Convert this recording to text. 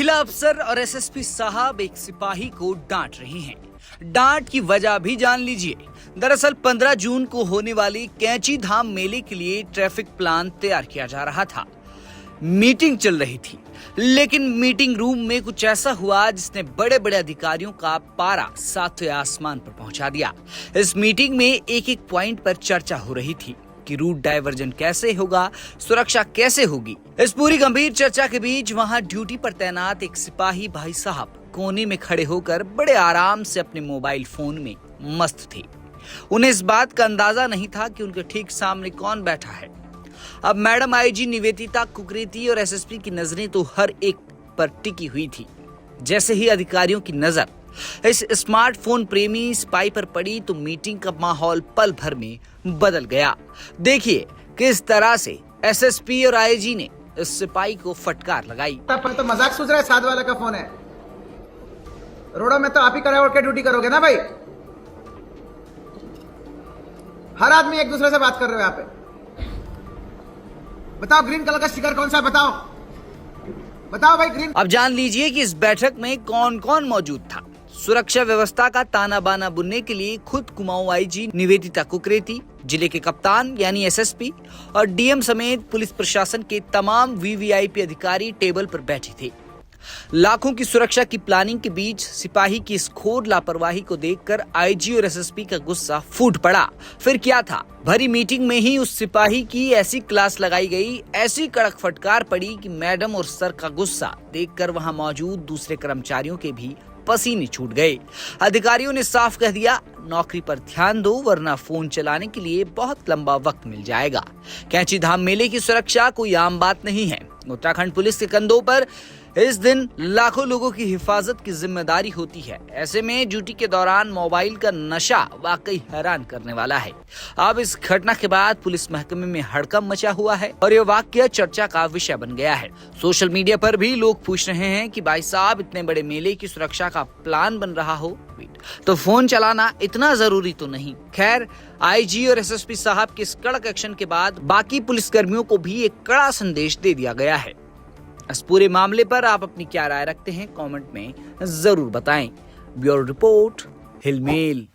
महिला अफसर और एसएसपी साहब एक सिपाही को डांट रही हैं। डांट की वजह भी जान लीजिए। दरअसल 15 जून को होने वाली कैंची धाम मेले के लिए ट्रैफिक प्लान तैयार किया जा रहा था। मीटिंग चल रही थी, लेकिन मीटिंग रूम में कुछ ऐसा हुआ जिसने बड़े बड़े अधिकारियों का पारा सातवें आसमान पर पहुंचा दिया। इस मीटिंग में एक एक पॉइंट पर चर्चा हो रही थी कि रूट डायवर्जन कैसे होगा, सुरक्षा कैसे होगी। इस पूरी गंभीर चर्चा के बीच वहां ड्यूटी पर तैनात एक सिपाही भाई साहब कोने में खड़े होकर बड़े आराम से अपने मोबाइल फोन में मस्त थे। उन्हें इस बात का अंदाजा नहीं था कि उनके ठीक सामने कौन बैठा है। अब मैडम आईजी निवेदिता कुकरेती और एसएसपी की नजरें तो हर एक पर टिकी हुई थी। जैसे ही अधिकारियों की नजर इस स्मार्टफोन प्रेमी सिपाही पर पड़ी तो मीटिंग का माहौल पल भर में बदल गया। देखिए किस तरह से एसएसपी और आईजी ने इस सिपाही को फटकार लगाई। तो मजाक सोच रहा है, साथ वाले का फोन है। रोड़ा में तो आप ही खड़ा होकर ड्यूटी करोगे ना भाई। हर आदमी एक दूसरे से बात कर रहे हो यहाँ पे। बताओ ग्रीन कलर का स्टिकर कौन सा है, बताओ भाई ग्रीन। अब जान लीजिए कि इस बैठक में कौन कौन मौजूद था। सुरक्षा व्यवस्था का ताना बाना बुनने के लिए खुद कुमाऊं आईजी निवेदिता कुकरेती, जिले के कप्तान यानी एसएसपी और डीएम समेत पुलिस प्रशासन के तमाम वीवीआईपी अधिकारी टेबल पर बैठे थे। लाखों की सुरक्षा की प्लानिंग के बीच सिपाही की इस घोर लापरवाही को देखकर आईजी और एसएसपी का गुस्सा फूट पड़ा। फिर क्या था, भरी मीटिंग में ही उस सिपाही की ऐसी क्लास लगाई गई, ऐसी कड़क फटकार पड़ी कि मैडम और सर का गुस्सा देखकर वहां मौजूद दूसरे कर्मचारियों के भी पसीने छूट गए। अधिकारियों ने साफ कह दिया, नौकरी पर ध्यान दो वरना फोन चलाने के लिए बहुत लंबा वक्त मिल जाएगा। कैंची धाम मेले की सुरक्षा कोई आम बात नहीं है। उत्तराखंड पुलिस के कंधों पर इस दिन लाखों लोगों की हिफाजत की जिम्मेदारी होती है। ऐसे में ड्यूटी के दौरान मोबाइल का नशा वाकई हैरान करने वाला है। अब इस घटना के बाद पुलिस महकमे में हड़कंप मचा हुआ है और ये वाकया चर्चा का विषय बन गया है। सोशल मीडिया पर भी लोग पूछ रहे हैं कि भाई साहब, इतने बड़े मेले की सुरक्षा का प्लान बन रहा हो तो फोन चलाना इतना जरूरी तो नहीं। खैर, आईजी और एसएसपी साहब के इस कड़क एक्शन के बाद बाकी पुलिसकर्मियों को भी एक कड़ा संदेश दे दिया गया है। इस पूरे मामले पर आप अपनी क्या राय रखते हैं, कमेंट में जरूर बताएं। ब्यूरो रिपोर्ट, हिल मेल।